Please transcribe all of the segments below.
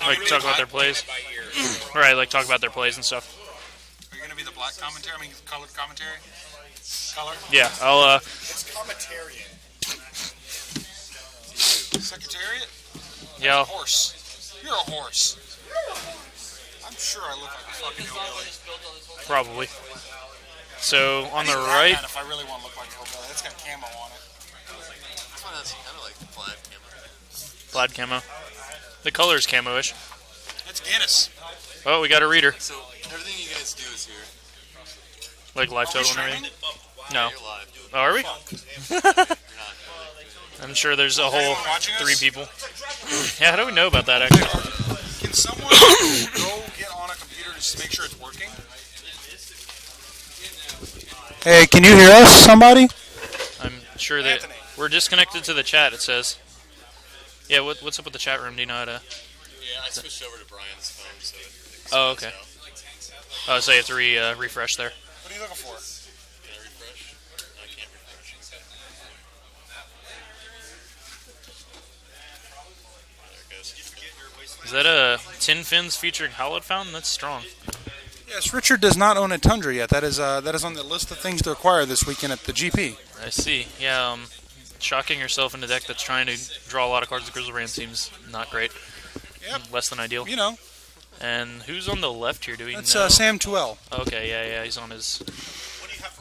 Like talk about their plays. Right, like talk about their plays and stuff. Are you going to be the black commentary? I mean, colored commentary? Color? Yeah, I'll. It's commentarian. Secretariat? Yeah. I'll, Horse. You're a horse. I'm sure I look like a fucking hillbilly. probably. So on the I need that right, hat if I really want to look like a hillbilly. It's got camo on it. This one has kind of like plaid camo. plaid camo. The color's camo-ish. It's Guinness. Oh, we got a reader. So everything you guys do is here. Like live Are we total and streaming? everything. No. You're live. Oh, are we? You're not. I'm sure there's a whole anyone watching us? 3 people. Yeah, how do we know about that actually? Can someone go get on a computer just to make sure it's working? Hey, can you hear us, somebody? I'm sure that Anthony. we're disconnected to the chat. It says. Yeah, what's up with the chat room? Do you know how to? Yeah, I switched over to Brian's phone, so. Oh, okay. Oh, so you have to refresh there. What are you looking for? Can I refresh? No, I can't refresh. There it goes. Is that a Tin Fins featuring Hallowed Fountain? That's strong. Yes, Richard does not own a Tundra yet. That is on the list of things to acquire this weekend at the GP. I see. Yeah, shocking yourself in a deck that's trying to draw a lot of cards with Grizzlebrand seems not great. Yep. Less than ideal. You know, And who's on the left here? Do we that's know? Sam Tuel. Okay, yeah, he's on his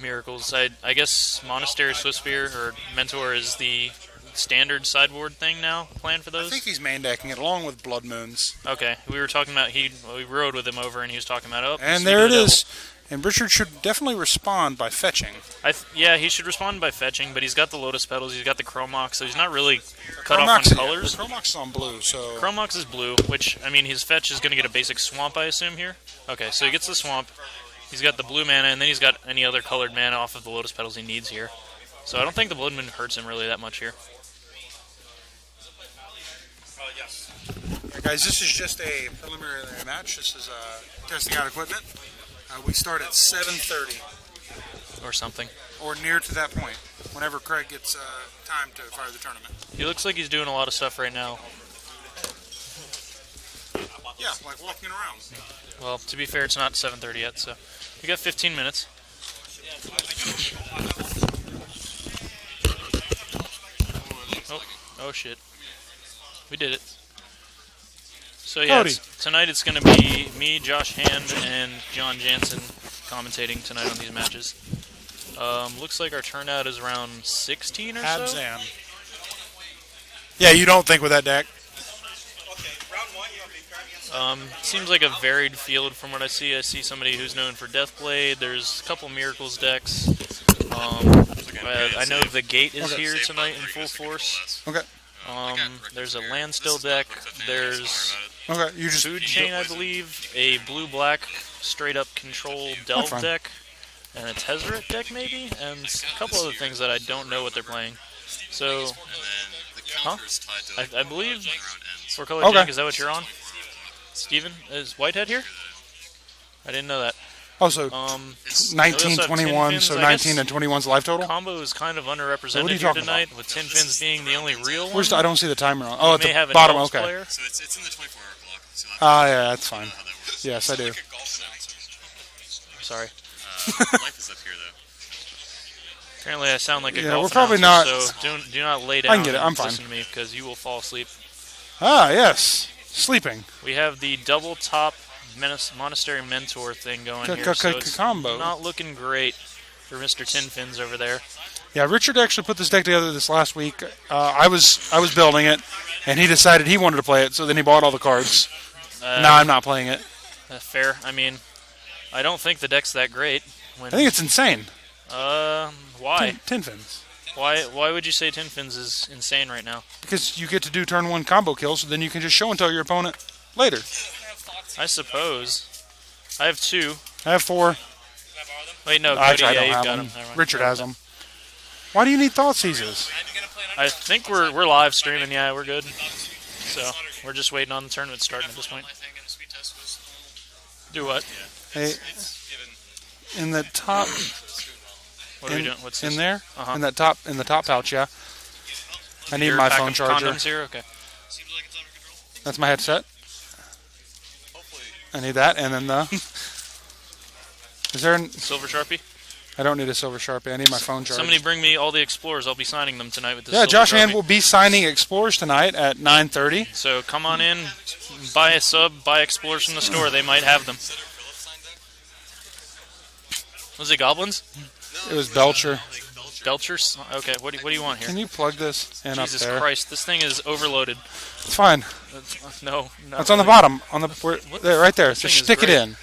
Miracles. I guess Monastery Swiftspear or Mentor is the standard sideboard thing now, plan for I those? think he's main decking it along with Blood Moons. Okay, we were talking about, we rode with him over and he was talking about, And Speed there of it the is. And Richard should definitely respond by fetching. Yeah, he should respond by fetching, but he's got the Lotus Petals, he's got the Chromox, so he's not really cut off on colors. Chromox is on blue, so... Chromox is blue, which, I mean, his fetch is going to get a basic swamp, I assume, here. Okay, so he gets the swamp, he's got the blue mana, and then he's got any other colored mana off of the Lotus Petals he needs here. So I don't think the Blood Moon hurts him really that much here. Yes. Alright, guys, this is just a preliminary match. This is testing out equipment. We start at 7:30, Or something. or near to that point, whenever Craig gets time to fire the tournament. He looks like he's doing a lot of stuff right now. Yeah, like walking around. Well, to be fair, it's not 7:30 yet, so we got 15 minutes. Oh shit. We did it. So yeah, tonight it's going to be me, Josh Hand, and John Jansen commentating tonight on these matches. Looks like our turnout is around 16 or so. Abzan. Yeah, you don't think with that deck. Seems like a varied field from what I see. I see somebody who's known for Deathblade. There's a couple Miracles decks. I know the Gate is here tonight in full force. Okay. There's a Landstill deck. There's Okay, you just... Food Chain, I believe. A blue-black straight-up control Delve fine. deck. And a Tezzeret deck, maybe? And a couple other things that I don't know what they're playing. So, And then the counter is tied to I believe... around ends. Four Color Okay. Jack, is that what you're on? Steven, is Whitehead here? I didn't know that. Oh, so It's 19, We also have 21, Tin so Fins, I 19 guess. and 21's life total? Combo is kind of What are underrepresented you here talking tonight, with Tin Fins being the only real one. Where's the, I don't see the timer on. Oh, at May the have an bottom, Elves okay. player. So it's in the 24-hour clock. So Ah, yeah, that's fine. how that works. Yes, I do. Like a golf announcer. Sorry. Life is up here, though. Apparently I sound like a Yeah, golf we're probably announcer, not- so do not lay down I can get it, I'm and fine. listen to me, because you will fall asleep. Ah, yes. Sleeping. We have the double top Monastery Mentor thing going here, so it's Combo. not looking great for Mr. Tin Fins over there. Yeah, Richard actually put this deck together this last week. I was building it, and he decided he wanted to play it, so then he bought all the cards. No, I'm not playing it. Fair. I mean, I don't think the deck's that great. I think it's insane. Why? Tin Fins. Why would you say Tin Fins is insane right now? Because you get to do turn one combo kills, so then you can just show and tell your opponent later. I suppose. I have 2. I have 4. Wait, no, I Cody, don't yeah, you've have got them. them. Never mind. Richard has them. Why do you need thought seizes? I think we're live streaming. Yeah, we're good. So we're just waiting on the tournament starting at this point. Do what? Hey, in the top, What are we doing? What's this? in there, Uh-huh. in the top pouch, yeah. I need Your my pack phone of charger. condoms here? Okay. That's my headset. I need that, and then the. Is there? Silver Sharpie. I don't need a silver Sharpie. I need my phone charged. Somebody bring me all the Explorers. I'll be signing them tonight with this. Yeah, Silver Josh Sharpie. Hand will be signing Explorers tonight at 9:30. So come on in, buy a sub, buy Explorers from the store. They might have them. Was it Goblins? It was Belcher. Belchers? Okay, what do you want here? Can you plug this in Jesus up there? Christ, this thing is overloaded. It's fine. No. It's on the bottom. On the there, right there. This Just thing is stick it great. in.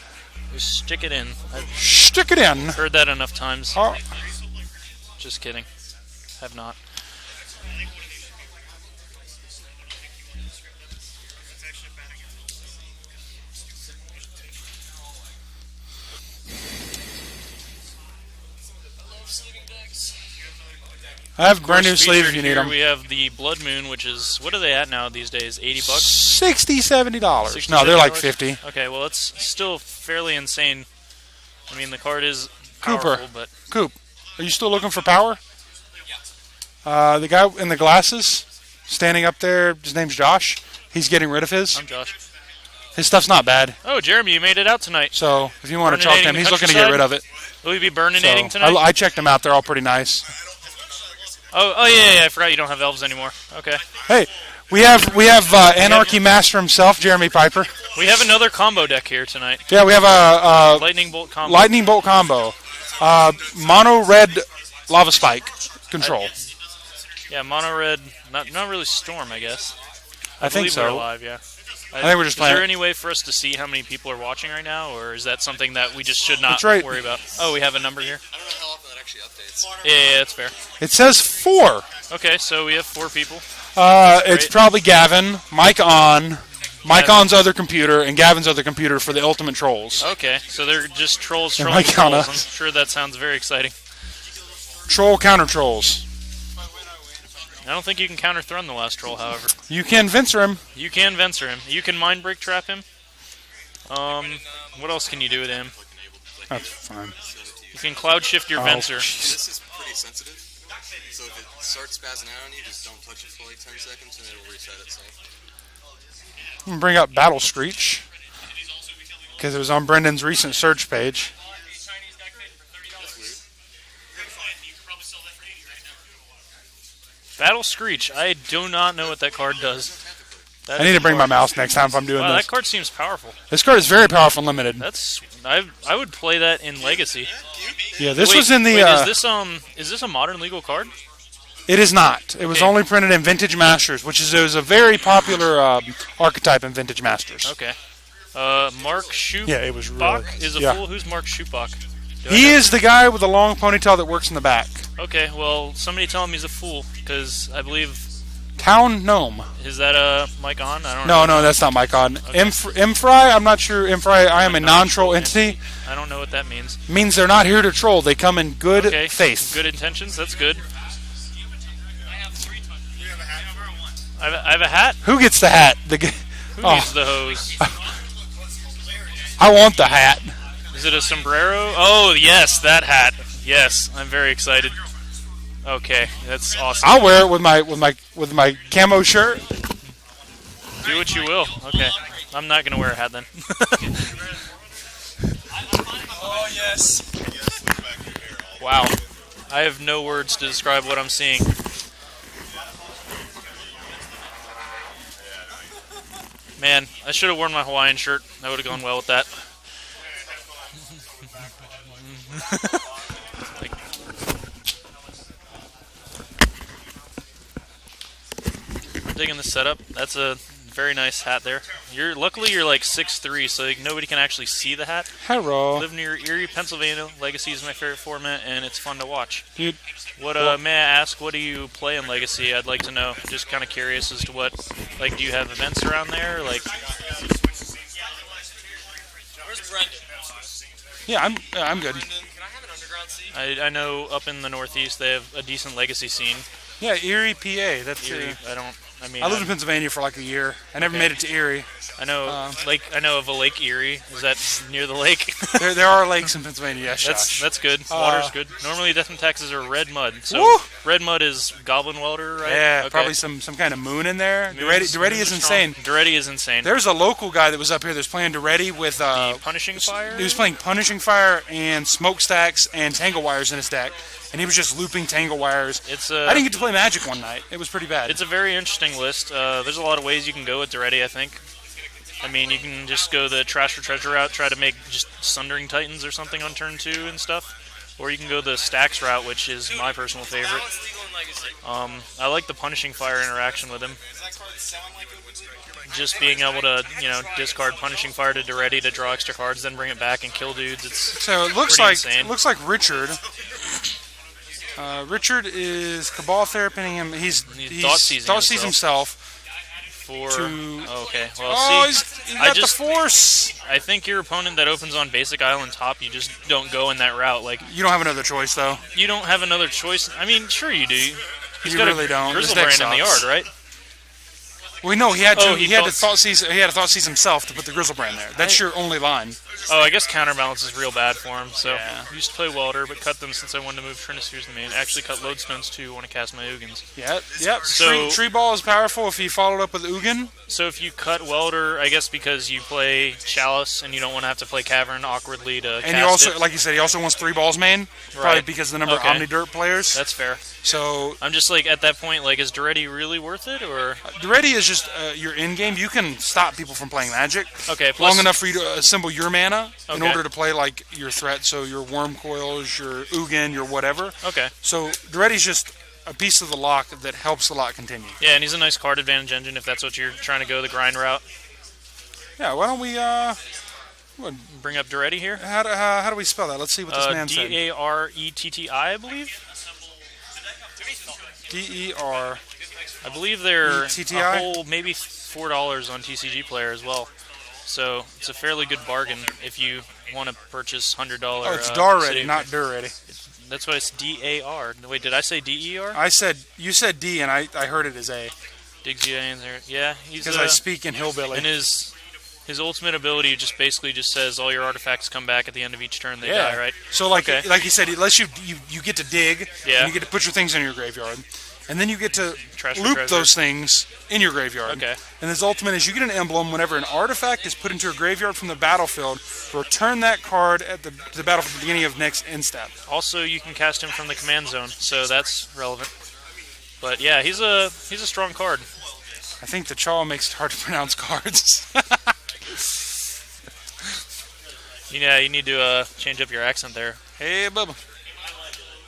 Just stick it in. I've Stick it in. heard that enough times. Oh, Just kidding. Have not. I have brand new sleeves if Featured you need here them. We have the Blood Moon, which is, what are they at now these days? $80? $60, $70. $60, No, they're like $70? 50. Okay, well, it's still fairly insane. I mean, the card is Cooper. powerful, but Coop, are you still looking for power? The guy in the glasses, standing up there, his name's Josh. He's getting rid of his. I'm Josh. His stuff's not bad. Oh, Jeremy, you made it out tonight. So if you want to talk to him, Burninating he's the looking to get rid of it. Will you be burninating So, tonight? I checked them out. They're all pretty nice. Oh yeah, I forgot you don't have elves anymore. Okay. Hey, we have Anarchy Master himself, Jeremy Piper. We have another combo deck here tonight. Yeah, we have a Lightning Bolt combo. lightning bolt combo, mono red lava spike control. Yeah, mono red. Not really storm, I guess. I think believe so. We're live, yeah. I think we're just Is playing. there any way for us to see how many people are watching right now, or is that something that we just should not That's right. worry about? Oh, we have a number here. I don't know how often that actually updates. Yeah, that's fair. It says 4. Okay, so we have 4 people. It's Great. probably Gavin, Mike on, Mike Gavin. on's other computer, and Gavin's other computer for the ultimate trolls. Okay, so they're just trolls And trolling Mike on trolls. I'm us. sure that sounds very exciting. Troll counter trolls. I don't think you can counter Thrun the last troll, however. You can Venser him. You can Venser him. You can Mind Break Trap him. What else can you do with him? That's fine. You can Cloud Shift your Oh, Venser. This is pretty sensitive. So if it starts spazzing out on you, just don't touch it for like 10 seconds and it'll reset itself. I'm gonna bring up Battle Screech because it was on Brendan's recent search page. Battle Screech. I do not know what that card does. That I need is to bring my card. mouse next time if I'm doing Wow, this. that card seems powerful. This card is very powerful and limited. That's I would play that in Legacy. Yeah, this Wait, was in the. wait, is this a modern legal card? It is not. It was Okay. only printed in Vintage Masters, which is a very popular archetype in Vintage Masters. Okay. Mark Schupbach Yeah, it was really. is a yeah. fool. Who's Mark Schupbach? Do I He know? is the guy with the long ponytail that works in the back. Okay, well, somebody tell him he's a fool, because I believe... Town Gnome. Is that Mike on? I don't No, know. no, that's not my con. Okay. Imfry, I'm not sure. Imfry, I am a non-troll entity. I don't know what that means. Means they're not here to troll. They come in good Okay, faith. good intentions, that's good. I have a hat? Who gets the hat? Who Oh. needs the hose? I want the hat. Is it a sombrero? Oh, yes, that hat. Yes, I'm very excited. Okay, that's awesome. I'll wear it with my camo shirt. Do what you will. Okay, I'm not gonna wear a hat then. Oh, yes. Wow, I have no words to describe what I'm seeing. Man, I should have worn my Hawaiian shirt. That would have gone well with that. I'm digging the setup. That's a very nice hat there. Luckily you're like 6'3", so nobody can actually see the hat. Hello. Live near Erie, Pennsylvania. Legacy is my favorite format, and it's fun to watch. Dude, What may I ask? What do you play in Legacy? I'd like to know. Just kind of curious as to what. Like, do you have events around there? Like, Where's Brendan? yeah, I'm good. Can I have an underground seat? I know up in the Northeast they have a decent Legacy scene. Yeah, Erie, PA. That's Erie, I don't I mean, I lived in Pennsylvania for like a year. I never made it to Erie. I know I know of a Lake Erie. Is that near the lake? There are lakes in Pennsylvania, yes, Josh. That's good. Water's good. Normally, death and taxes are red mud. So Woo! red mud is goblin welder, right? Yeah, Okay. probably some kind of moon in there. Moons Duretti is are strong. insane. Duretti is insane. There's a local guy that was up here that's playing Duretti with The Punishing Fire? He was playing Punishing Fire and Smokestacks and Tangle Wires in his deck, and he was just looping Tangle Wires. I didn't get to play Magic one night. It was pretty bad. It's a very interesting list. There's a lot of ways you can go with Duretti, I think. I mean, you can just go the Trash for Treasure route, try to make just Sundering Titans or something on turn 2 and stuff. Or you can go the Stacks route, which is my personal favorite. I like the Punishing Fire interaction with him. Just being able to, discard Punishing Fire to Duretti to draw extra cards, then bring it back and kill dudes. So it looks like Richard. Richard is Cabal therapying him. He's thought seizing himself. Okay. Well, he got the Force. I think your opponent that opens on Basic Island top, you just don't go in that route. Like, you don't have another choice, though. You don't have another choice. I mean, sure you do. You really don't. Grizzlebrand in the yard, right? Well, no, he had to thought seize himself to put the Grizzlebrand there. That's your only line. Oh, I guess Counterbalance is real bad for him. So I used to play Welder, but cut them since I wanted to move Trinispheres in the main. Actually, cut Lodestones too. Want to cast my Ugins. Yep. So tree Ball is powerful if he followed up with Ugin. So if you cut Welder, I guess because you play Chalice and you don't want to have to play Cavern awkwardly to. And he also, like you said, he also wants 3 balls main. Probably because of the number of Omnidirt players. That's fair. So I'm just like at that point, like, is Duretti really worth it, or Duretti is just your in game. You can stop people from playing Magic. Okay. Long enough for you to assemble your mana in order to play like your threat. So your Worm Coils, your Ugin, your whatever. Okay. So Duretti's just a piece of the lock that helps the lock continue. Yeah, and he's a nice card advantage engine if that's what you're trying to go the grind route. Yeah. Why don't we bring up Duretti here? How do we spell that? Let's see what this man said. Daretti, I believe. DER. I believe they're TTI? a whole maybe $4 on TCG Player as well. So it's a fairly good bargain if you want to purchase $100. Oh, it's Dar-ready, not Dur-ready. That's why it's DAR. Wait, did I say DER? You said D, and I heard it as A. Diggs you in there. Yeah, he's because I speak in hillbilly. And his ultimate ability just basically just says all your artifacts come back at the end of each turn. They die, right? So like you said, it lets you get to dig, and you get to put your things in your graveyard, and then you get to loop those things in your graveyard. Okay. And his ultimate is you get an emblem whenever an artifact is put into a graveyard from the battlefield. Return that card at the battlefield at the beginning of next end step. Also, you can cast him from the command zone, so that's relevant. But yeah, he's a strong card. I think the Chaw makes it hard to pronounce cards. Yeah, you need to change up your accent there. Hey, Bubba.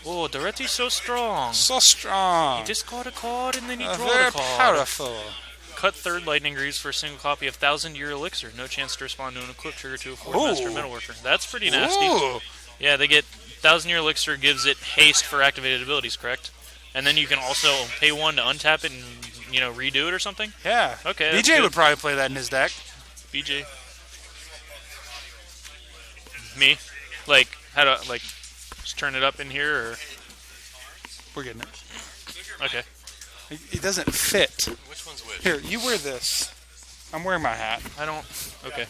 Oh, Duretti's so strong. So strong. You discard a card and then you draw very a card. Powerful. Cut 3rd Lightning Greaves for a single copy of 1,000-Year Elixir. No chance to respond to an equip trigger to a 4th Master Metalworker. That's pretty nasty. Ooh. Yeah, they get 1,000-Year Elixir gives it haste for activated abilities, correct? And then you can also pay 1 to untap it and redo it or something. Yeah. Okay. BJ would probably play that in his deck. BJ. Me? Like, how do I, just turn it up in here, or? We're getting it. Okay. It doesn't fit. Which one's which? Here, you wear this. I'm wearing my hat. I don't. Okay.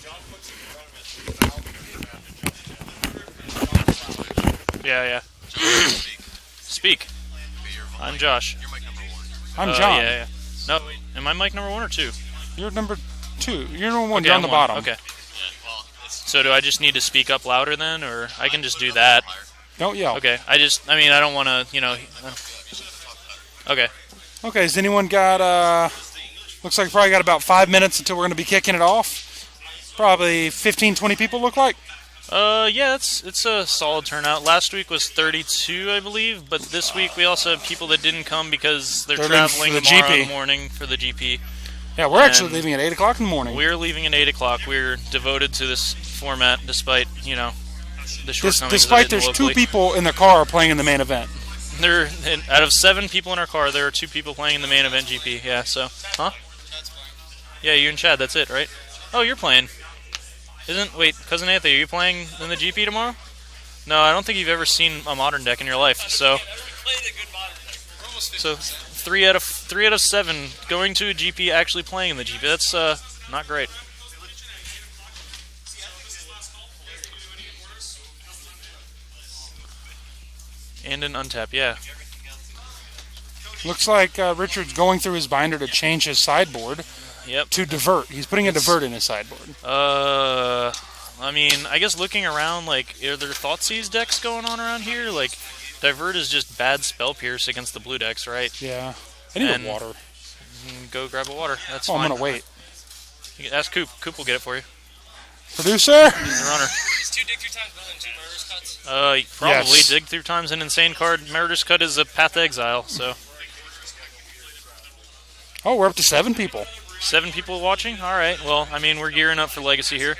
Yeah. Speak. I'm Josh. You're mic number 1. I'm John. Yeah. No, am I mic number 1 or 2? You're number 2. You're number 1. Okay, You're on the bottom. Okay. Yeah, well, So do I just need to speak up louder then, or I can just do that? Don't yell. Okay. I don't want to, Okay. Okay, has anyone got, looks like we probably got about 5 minutes until we're going to be kicking it off. Probably 15, 20 people look like. Yeah, it's a solid turnout. Last week was 32, I believe, but this week we also have people that didn't come because they're traveling tomorrow in the morning for the GP. Yeah, we're actually leaving at 8 o'clock in the morning. We're leaving at 8 o'clock. We're devoted to this format despite, the shortcomings Despite of it there's locally. 2 people in the car playing in the main event. Out of 7 people in our car, there are 2 people playing in the main event GP. Yeah, so. Huh? Yeah, you and Chad, that's it, right? Oh, you're playing. Wait, Cousin Anthony, are you playing in the GP tomorrow? No, I don't think you've ever seen a modern deck in your life, so. three out of 7 going to a GP, actually playing in the GP. That's not great. And an untap, yeah. Looks like Richard's going through his binder to change his sideboard. Yep. To divert. He's putting a divert in his sideboard. I mean, I guess looking around, like, are there Thoughtseize decks going on around here? Like, divert is just bad spell pierce against the blue decks, right? Yeah. I need a water. Go grab a water. That's fine. I'm gonna wait. You can ask Coop. Coop will get it for you. Producer. He's the runner. Is 2 dig through times better than 2 murders cuts? Probably. Yes. Dig through time's an insane card. Murderous Cut is a Path to Exile, so. Oh, we're up to 7 people. 7 people watching? Alright, well, I mean, we're gearing up for Legacy here.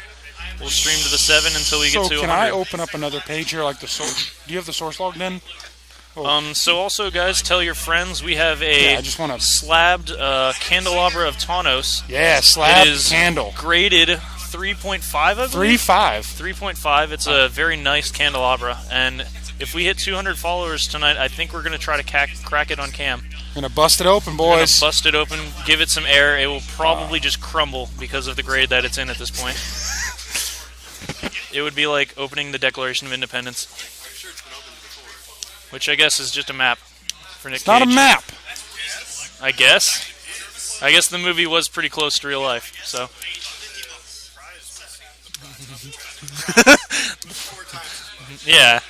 We'll stream to the 7 until we get to 100. So can I open up another page here, like the source? Do you have the source logged in? So also, guys, tell your friends we have a I just want to... slabbed Candelabra of Tawnos. Yeah, slab It is candle. graded 3.5, I believe? 3.5. 3.5. It's a very nice Candelabra. And if we hit 200 followers tonight, I think we're going to try to crack it on cam. Gonna bust it open, We're going boys. to bust it open, give it some air. It will probably just crumble because of the grade that it's in at this point. It would be like opening the Declaration of Independence. I'm sure it's been opened before. Which I guess is just a map for Nick It's not a Cage. map. I guess. I guess the movie was pretty close to real life, so. Yeah.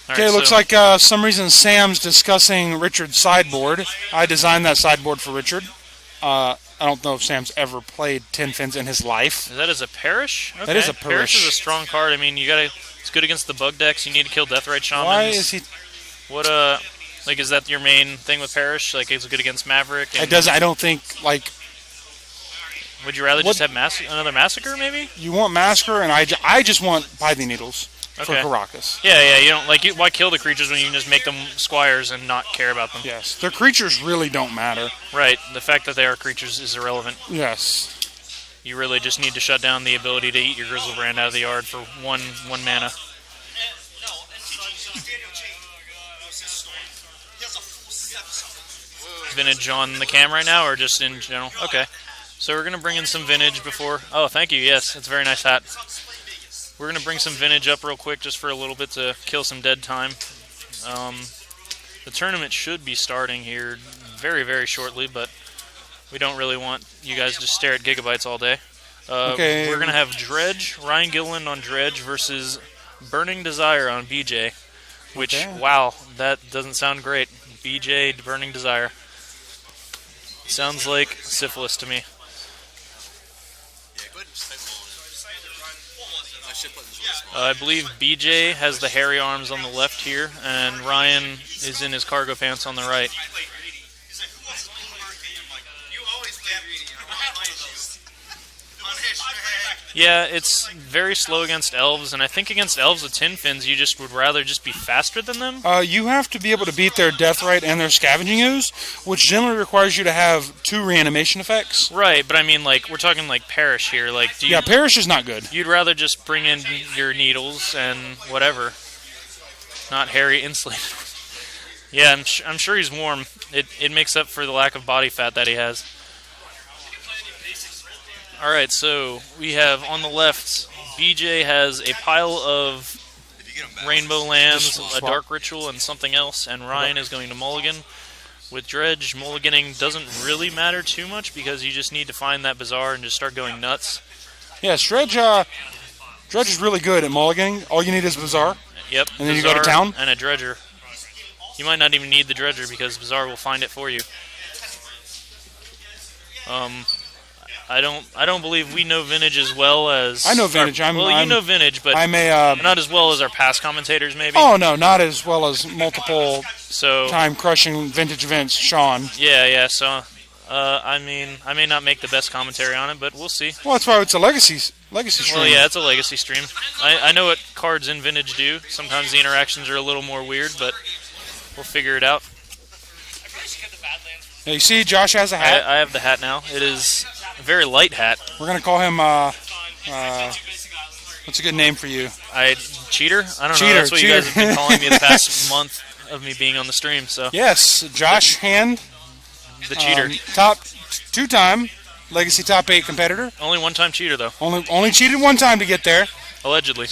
Okay, looks like some reason Sam's discussing Richard's sideboard. I designed that sideboard for Richard. I don't know if Sam's ever played 10 fins in his life. That is a Parish? Okay. That is a Parish Parish. is a strong card. I mean, you gotta. It's good against the bug decks. You need to kill Deathrite Shamans. Why is he... What like, is that your main thing with Parish? Like, it's good against Maverick? And I don't think, like... would you rather What- just have another Massacre, maybe? You want Massacre, and I just want Python Needles for Okay. Caracas. Yeah, you don't, like, why kill the creatures when you can just make them squires and not care about them? Yes. Their creatures really don't matter. Right, the fact that they are creatures is irrelevant. Yes. You really just need to shut down the ability to eat your Grizzlebrand out of the yard for one mana. Vintage on the cam right now, or just in general? Okay. So we're going to bring in some vintage before... Oh, thank you, yes, it's a very nice hat. We're going to bring some vintage up real quick just for a little bit to kill some dead time. The tournament should be starting here very, very shortly, but we don't really want you guys to stare at Giga-Bites all day. Okay. We're going to have Dredge, Ryan Gilliland on Dredge versus Burning Desire on BJ, which, Okay. wow, that doesn't sound great. BJ, Burning Desire. Sounds like syphilis to me. Yeah, go ahead and just type them all in. My ship button's really small. I believe BJ has the hairy arms on the left here, and Ryan is in his cargo pants on the right. Yeah, it's very slow against elves, and I think against elves with 10 fins, you just would rather just be faster than them. You have to be able to beat their Deathrite and their Scavenging Ooze, which generally requires you to have 2 reanimation effects. Right, but I mean, like, we're talking like Parish here. Like, do you, Yeah, Parish is not good. you'd rather just bring in your needles and whatever, not hairy insulated. Yeah, I'm sure he's warm. It makes up for the lack of body fat that he has. Alright, so we have on the left, BJ has a pile of If you get them back, Rainbow Lands, Just a swap. Dark Ritual, and something else, and Ryan is going to mulligan. With Dredge, mulliganing doesn't really matter too much because you just need to find that Bazaar and just start going nuts. Yes, Dredge is really good at mulliganing. All you need is Bazaar. Yep. And then you go to Bazaar town? and a Dredger. You might not even need the Dredger because Bazaar will find it for you. I don't believe we know Vintage as well as... I know Vintage. you know Vintage, but I'm a... not as well as our past commentators, maybe. Oh, no, not as well as multiple So, time-crushing Vintage events, Sean. yeah, so... I mean, I may not make the best commentary on it, but we'll see. Well, that's why it's a legacy stream. Well, yeah, it's a legacy stream. I know what cards in Vintage do. Sometimes the interactions are a little more weird, but we'll figure it out. Now, you see, Josh has a hat. I have the hat now. It is a very light hat. We're going to call him, what's a good name for you? cheater? I don't know. Cheater, That's what you guys cheater. have been calling me the past month of me being on the stream. So Yes, Josh Hand, the cheater. top two-time Legacy top 8 competitor. Only one-time cheater though. Only cheated one time to get there. Allegedly.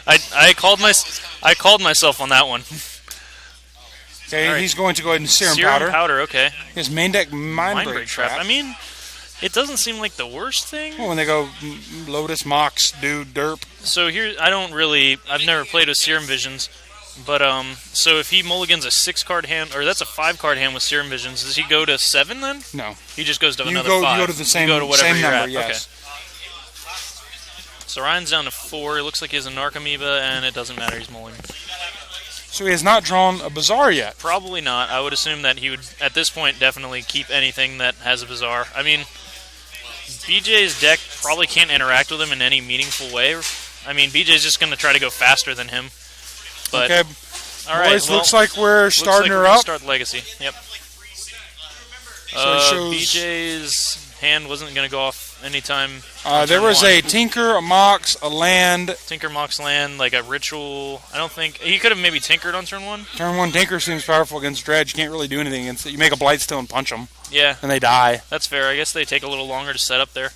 I called myself on that one. Okay, All right. he's going to go ahead and serum Serum powder. okay. His main deck mind break trap. I mean, it doesn't seem like the worst thing. Well, when they go Lotus, Mox, Dude, Derp. So here, I've never played with Serum Visions, but so if he mulligans a 6-card hand, or that's a 5-card hand with Serum Visions, does he go to 7 then? No. He just goes to You another go 5. to the same, you go to whatever same you're number, at. yes. Okay. So Ryan's down to 4. It looks like he has a Narcomoeba, and it doesn't matter. He's mulling. So he has not drawn a Bazaar yet. Probably not. I would assume that he would, at this point, definitely keep anything that has a Bazaar. I mean, BJ's deck probably can't interact with him in any meaningful way. I mean, BJ's just going to try to go faster than him. But, Okay, all right. boys, Well, looks like we're starting we're her gonna up. Start Legacy. Yep. So it shows- BJ's hand wasn't going to go off anytime. There was a Tinker, a Mox, a Land. Tinker Mox land, like a Ritual. I don't think he could have maybe tinkered on turn 1. Turn 1 Tinker seems powerful against Dredge. You can't really do anything against it. You make a Blightstone and punch them, Yeah, and they die. that's fair. I guess they take a little longer to set up there.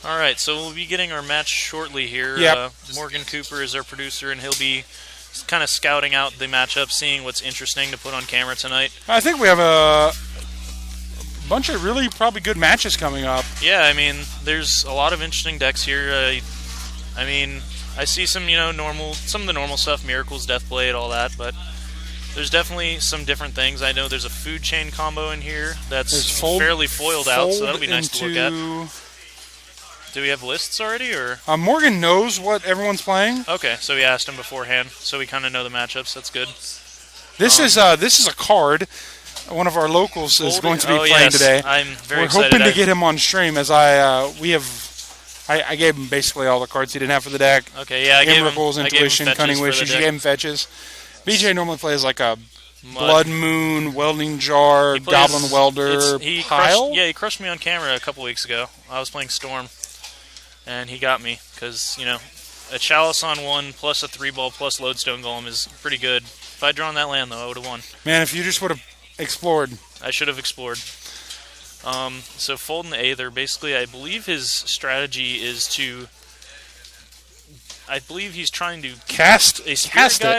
All right, so we'll be getting our match shortly here. Yep. Morgan Cooper is our producer, and he'll be kind of scouting out the matchup, seeing what's interesting to put on camera tonight. I think we have a bunch of really probably good matches coming up. Yeah, I mean, there's a lot of interesting decks here. I mean, I see some, some of the normal stuff, Miracles, Deathblade, all that, but there's definitely some different things. I know there's a Food Chain combo in here that's There's fairly foiled out, so that'll be nice to look at. into- Do we have lists already, or? Morgan knows what everyone's playing. Okay, so we asked him beforehand, so we kind of know the matchups. That's good. This is a card. One of our locals is going to be playing yes. today. I'm very We're excited. hoping to get him on stream, as I gave him basically all the cards he didn't have for the deck. Okay, yeah, I gave him Miracles, Intuition, fetches Cunning for the Wishes. You deck. gave him fetches. BJ normally plays like a Mud. Blood Moon, Welding Jar, He plays- Goblin Welder, he Pile. crushed, he crushed me on camera a couple weeks ago. I was playing Storm, and he got me because a Chalice on 1 plus a 3-ball plus Lodestone Golem is pretty good. If I'd drawn that land though, I would have won. Man, if you just would have explored. I should have explored. So folding the Aether, basically, I believe his strategy is to. I believe he's trying to Cast a Spirit it. Guide